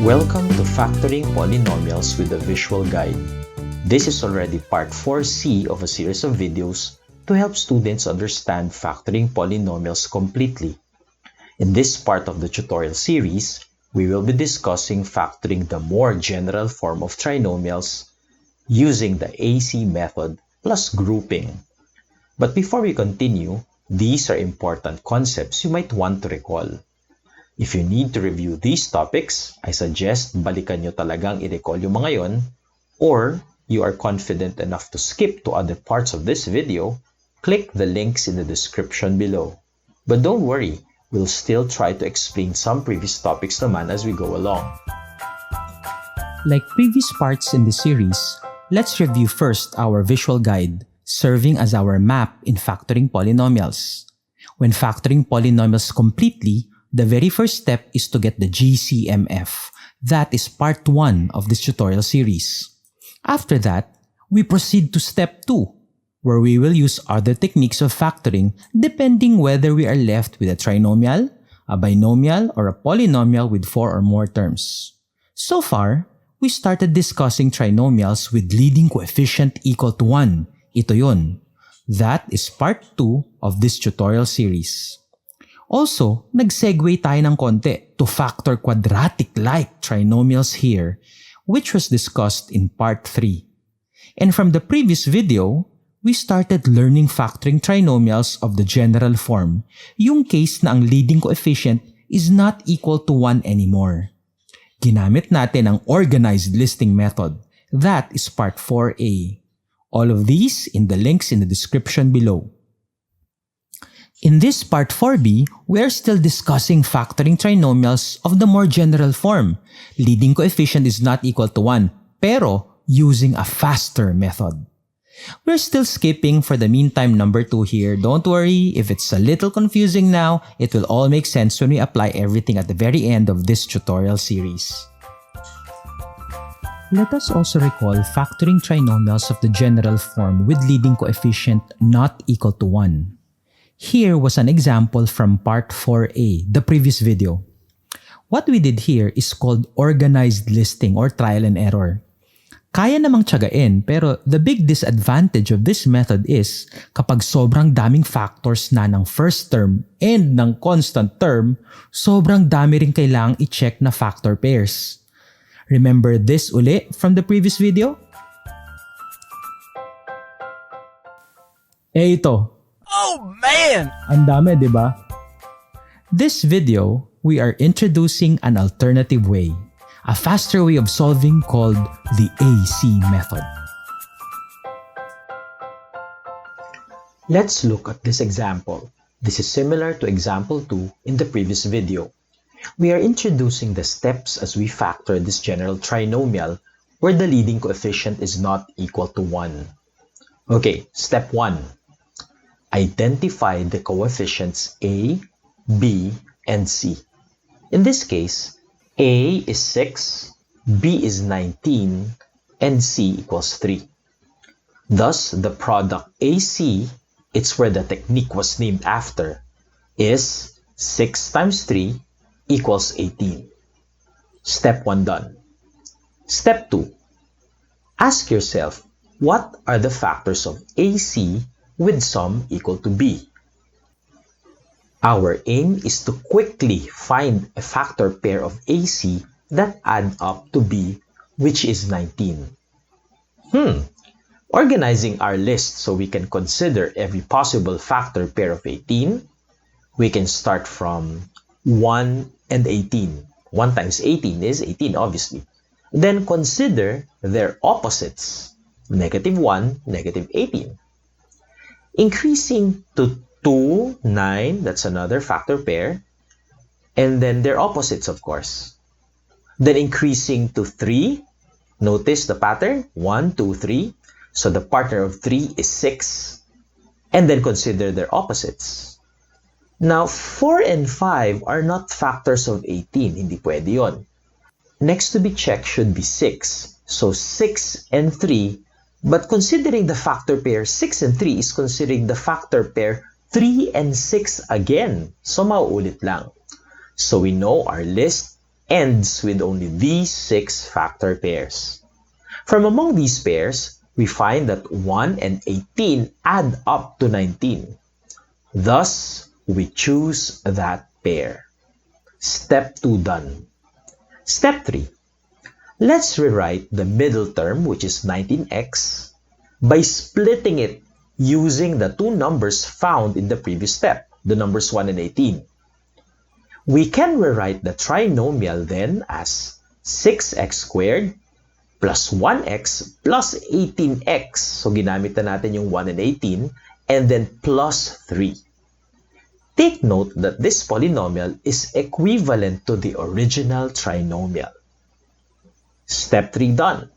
Welcome to Factoring Polynomials with a Visual Guide. This is already part 4C of a series of videos to help students understand factoring polynomials completely. In this part of the tutorial series, we will be discussing factoring the more general form of trinomials using the AC method plus grouping. But before we continue, these are important concepts you might want to recall. If you need to review these topics, I suggest balikan nyo talagang i-recall yung mga yon, or you are confident enough to skip to other parts of this video, click the links in the description below. But don't worry, we'll still try to explain some previous topics naman as we go along. Like previous parts in the series, let's review first our visual guide, serving as our map in factoring polynomials. When factoring polynomials completely, the very first step is to get the GCMF. That is part 1 of this tutorial series. After that, we proceed to step 2, where we will use other techniques of factoring depending whether we are left with a trinomial, a binomial, or a polynomial with 4 or more terms. So far, we started discussing trinomials with leading coefficient equal to 1. Ito yun. That is part 2 of this tutorial series. Also, nag-segue tayo ng konti to factor quadratic-like trinomials here, which was discussed in part 3. And from the previous video, we started learning factoring trinomials of the general form, yung case na ang leading coefficient is not equal to 1 anymore. Ginamit natin ang organized listing method. That is part 4a. All of these in the links in the description below. In this part 4b, we are still discussing factoring trinomials of the more general form. Leading coefficient is not equal to 1, pero using a faster method. We're still skipping for the meantime number 2 here. Don't worry, if it's a little confusing now, it will all make sense when we apply everything at the very end of this tutorial series. Let us also recall factoring trinomials of the general form with leading coefficient not equal to 1. Here was an example from part 4a, the previous video. What we did here is called organized listing or trial and error. Kaya namang tiyagain, pero the big disadvantage of this method is kapag sobrang daming factors na ng first term and ng constant term, sobrang dami rin kailangang i-check na factor pairs. Remember this uli from the previous video? Ito. Oh man! Ang dami, di ba? This video, we are introducing an alternative way, a faster way of solving called the AC method. Let's look at this example. This is similar to example 2 in the previous video. We are introducing the steps as we factor this general trinomial where the leading coefficient is not equal to 1. Okay, step 1. Identify the coefficients A, B, and C. In this case, A is 6, B is 19, and C equals 3. Thus, the product AC, it's where the technique was named after, is 6 times 3 equals 18. Step 1 done. Step 2. Ask yourself, what are the factors of AC with sum equal to B? Our aim is to quickly find a factor pair of AC that add up to B, which is 19. Organizing our list so we can consider every possible factor pair of 18, we can start from 1 and 18. 1 times 18 is 18, obviously. Then consider their opposites, negative 1, negative 18. Increasing to 2, 9, that's another factor pair, and then their opposites, of course. Then increasing to 3, notice the pattern, 1, 2, 3, so the partner of 3 is 6, and then consider their opposites. Now, 4 and 5 are not factors of 18, hindi pwede yun. Next to be checked should be 6, so 6 and 3. But considering the factor pair 6 and 3 is considering the factor pair 3 and 6 again. So mauulit lang. So we know our list ends with only these 6 factor pairs. From among these pairs, we find that 1 and 18 add up to 19. Thus, we choose that pair. Step 2 done. Step 3. Let's rewrite the middle term, which is 19x, by splitting it using the two numbers found in the previous step, the numbers 1 and 18. We can rewrite the trinomial then as 6x squared plus 1x plus 18x. So ginamit na natin yung 1 and 18 and then plus 3. Take note that this polynomial is equivalent to the original trinomial. Step 3 done.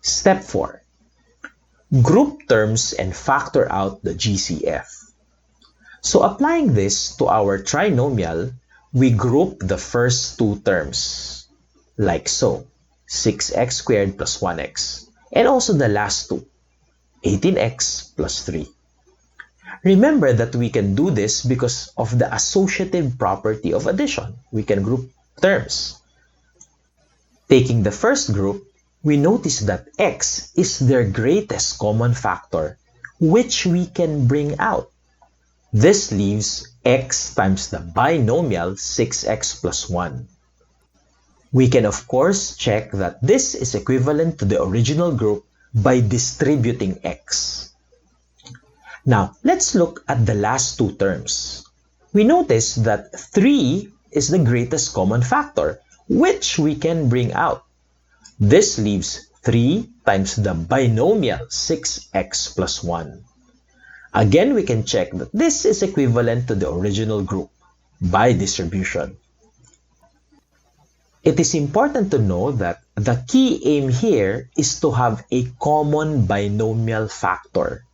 Step 4. Group terms and factor out the GCF. So applying this to our trinomial, we group the first two terms, like so, 6x squared plus 1x, and also the last two, 18x plus 3. Remember that we can do this because of the associative property of addition. We can group terms. Taking the first group, we notice that x is their greatest common factor, which we can bring out. This leaves x times the binomial 6x plus 1. We can of course check that this is equivalent to the original group by distributing x. Now, let's look at the last two terms. We notice that 3 is the greatest common factor, which we can bring out. This leaves 3 times the binomial 6x plus 1. Again, we can check that this is equivalent to the original group by distribution. It is important to know that the key aim here is to have a common binomial factor.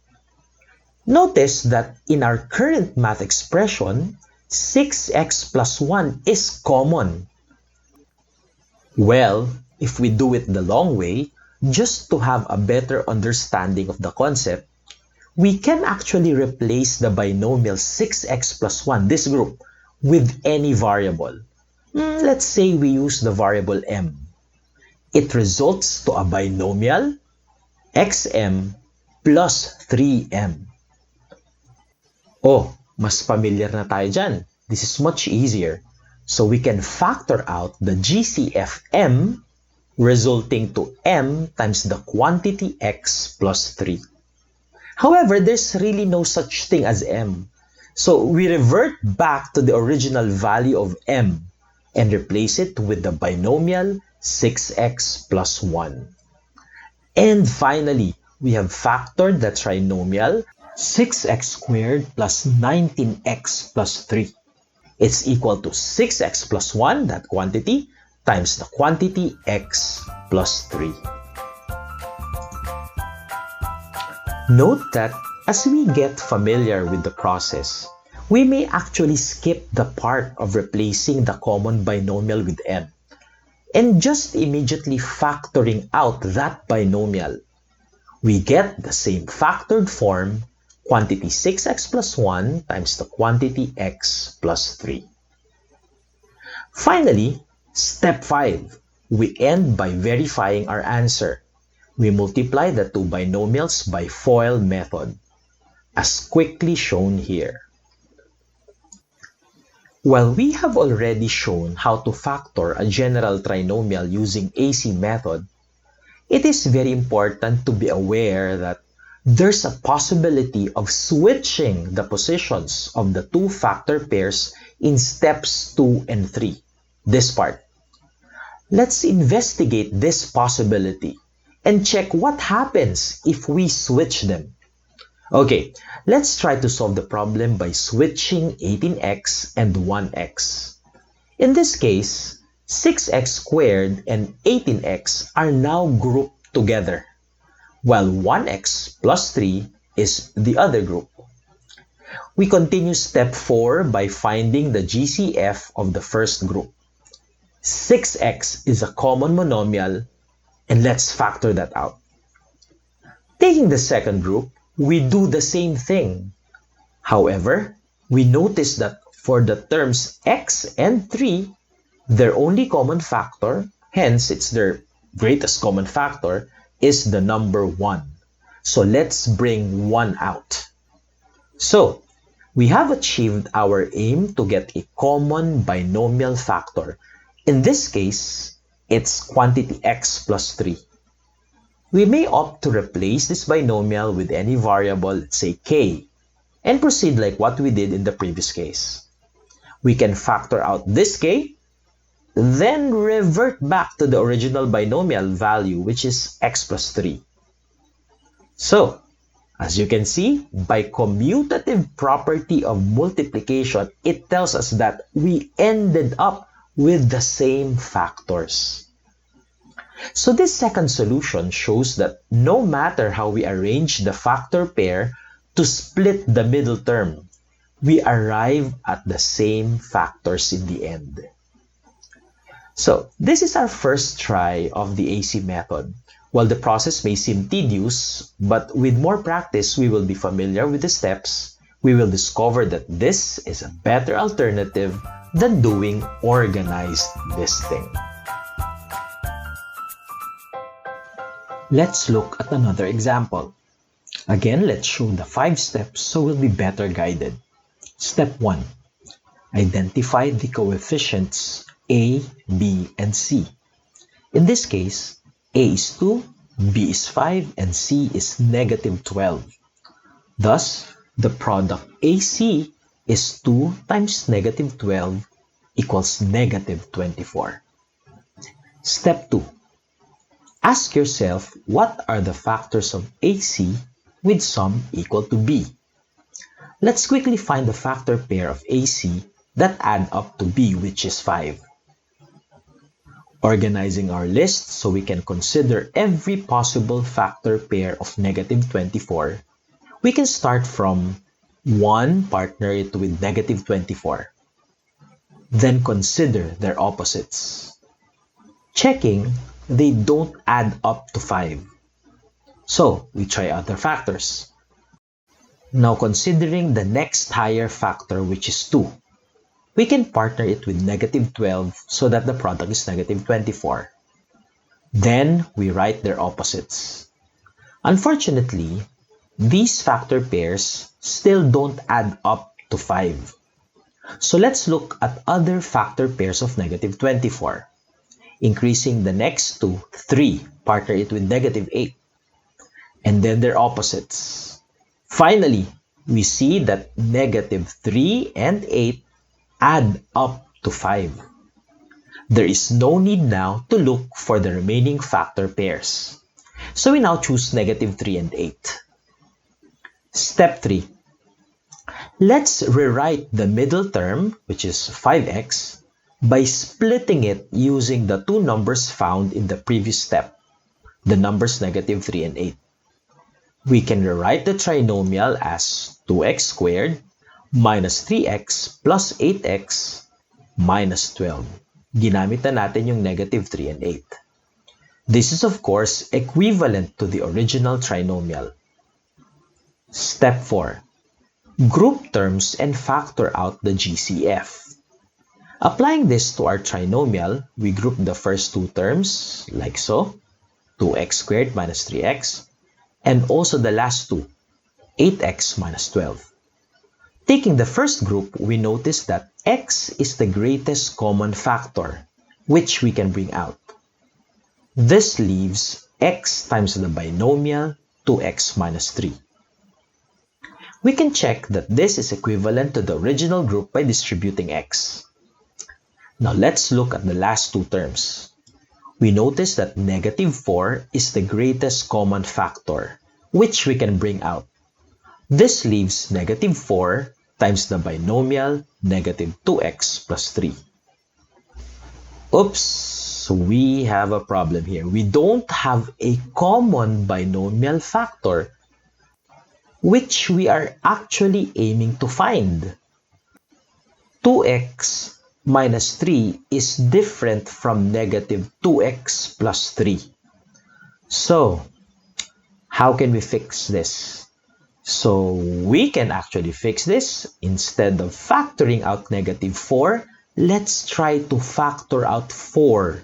Notice that in our current math expression, 6x plus 1 is common. Well, if we do it the long way, just to have a better understanding of the concept, we can actually replace the binomial 6x plus 1, this group, with any variable. Let's say we use the variable m. It results to a binomial xm plus 3m. Oh, mas familiar na tayo dyan. This is much easier. So we can factor out the GCF m resulting to m times the quantity x plus 3. However, there's really no such thing as m. So we revert back to the original value of m and replace it with the binomial 6x plus 1. And finally, we have factored the trinomial 6x squared plus 19x plus 3. It's equal to 6x plus 1, that quantity, times the quantity x plus 3. Note that as we get familiar with the process, we may actually skip the part of replacing the common binomial with m and just immediately factoring out that binomial. We get the same factored form, quantity 6x plus 1 times the quantity x plus 3. Finally, step 5. We end by verifying our answer. We multiply the two binomials by FOIL method, as quickly shown here. While we have already shown how to factor a general trinomial using AC method, it is very important to be aware that there's a possibility of switching the positions of the two factor pairs in steps 2 and 3. This part. Let's investigate this possibility and check what happens if we switch them. Okay, let's try to solve the problem by switching 18x and 1x. In this case, 6x squared and 18x are now grouped together, while 1x plus 3 is the other group. We continue step 4 by finding the GCF of the first group. 6x is a common monomial, and let's factor that out. Taking the second group, we do the same thing. However, we notice that for the terms x and 3, Their only common factor, hence it's their greatest common factor, is the number 1. So let's bring 1 out. So we have achieved our aim to get a common binomial factor. In this case, it's quantity x plus 3. We may opt to replace this binomial with any variable, let's say k, and proceed like what we did in the previous case. We can factor out this k, then revert back to the original binomial value, which is x plus 3. So, as you can see, by commutative property of multiplication, it tells us that we ended up with the same factors. So this second solution shows that no matter how we arrange the factor pair to split the middle term, we arrive at the same factors in the end. So this is our first try of the AC method. While the process may seem tedious, but with more practice, we will be familiar with the steps. We will discover that this is a better alternative than doing organized listing. Let's look at another example. Again, let's show the 5 steps so we'll be better guided. Step 1. Identify the coefficients A, B, and C. In this case, A is 2, B is 5, and C is negative 12. Thus, the product AC is 2 times negative 12 equals negative 24. Step 2. Ask yourself what are the factors of AC with sum equal to B. Let's quickly find the factor pair of AC that add up to B, which is 5. Organizing our list so we can consider every possible factor pair of negative 24, we can start from 1, partner it with negative 24. Then consider their opposites. Checking, they don't add up to 5. So, we try other factors. Now considering the next higher factor, which is 2. We can partner it with negative 12 so that the product is negative 24. Then, we write their opposites. Unfortunately, these factor pairs still don't add up to 5. So let's look at other factor pairs of negative 24. Increasing the next to 3, partner it with negative 8. And then their opposites. Finally, we see that negative 3 and 8 add up to 5. There is no need now to look for the remaining factor pairs. So we now choose negative 3 and 8. Step 3. Let's rewrite the middle term, which is 5x, by splitting it using the two numbers found in the previous step, the numbers negative 3 and 8. We can rewrite the trinomial as 2x squared minus 3x plus 8x minus 12. Ginamit na natin yung negative 3 and 8. This is of course equivalent to the original trinomial. Step 4. Group terms and factor out the GCF. Applying this to our trinomial, we group the first two terms like so, 2x squared minus 3x, and also the last two, 8x minus 12. Taking the first group, we notice that x is the greatest common factor, which we can bring out. This leaves x times the binomial 2x minus 3. We can check that this is equivalent to the original group by distributing x. Now let's look at the last two terms. We notice that negative 4 is the greatest common factor, which we can bring out. This leaves negative 4 times the binomial negative 2x plus 3. Oops, we have a problem here. We don't have a common binomial factor, which we are actually aiming to find. 2x minus 3 is different from negative 2x plus 3. So, how can we fix this? So, we can actually fix this. Instead of factoring out negative 4, let's try to factor out 4.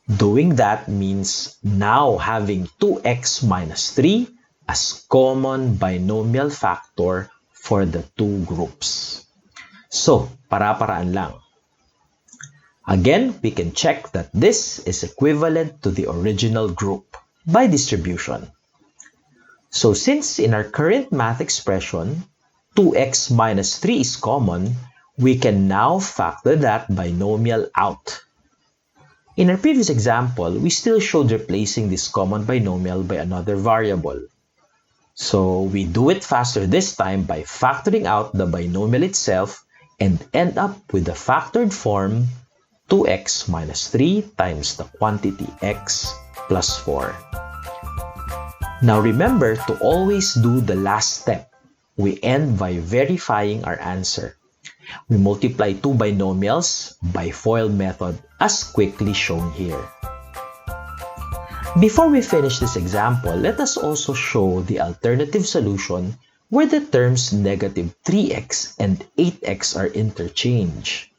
Doing that means now having 2x minus 3 as common binomial factor for the two groups. So, para-paraan lang. Again, we can check that this is equivalent to the original group by distribution. So since in our current math expression, 2x minus 3 is common, we can now factor that binomial out. In our previous example, we still showed replacing this common binomial by another variable. So we do it faster this time by factoring out the binomial itself and end up with the factored form 2x minus 3 times the quantity x plus 4. Now remember to always do the last step. We end by verifying our answer. We multiply two binomials by FOIL method as quickly shown here. Before we finish this example, let us also show the alternative solution where the terms negative 3x and 8x are interchanged.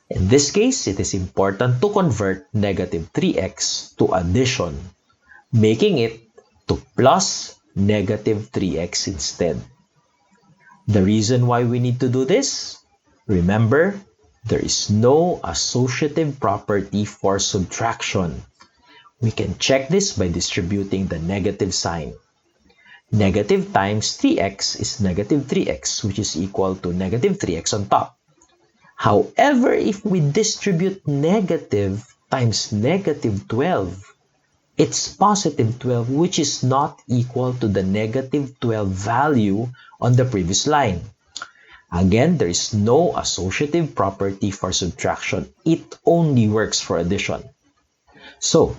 In this case, it is important to convert negative 3x to addition, making it to plus negative 3x instead. The reason why we need to do this? Remember, there is no associative property for subtraction. We can check this by distributing the negative sign. Negative times 3x is negative 3x, which is equal to negative 3x on top. However, if we distribute negative times negative 12, it's positive 12, which is not equal to the negative 12 value on the previous line. Again, there is no associative property for subtraction. It only works for addition. So,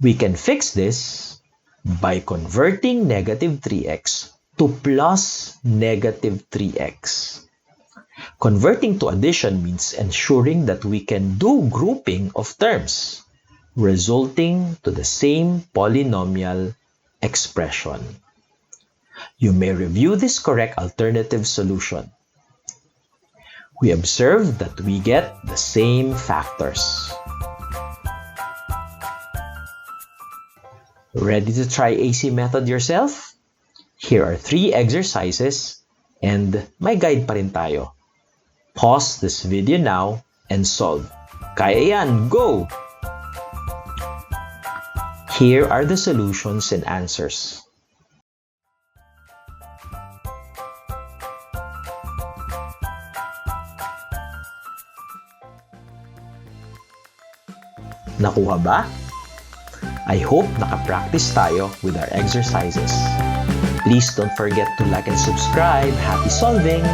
we can fix this by converting negative 3x to plus negative 3x. Converting to addition means ensuring that we can do grouping of terms, resulting to the same polynomial expression. You may review this correct alternative solution. We observe that we get the same factors. Ready to try AC method yourself? Here are 3 exercises and may guide pa rin tayo. Pause this video now and solve. Kaya yan, go! Here are the solutions and answers. Nakuha ba? I hope nakapractice tayo with our exercises. Please don't forget to like and subscribe. Happy solving!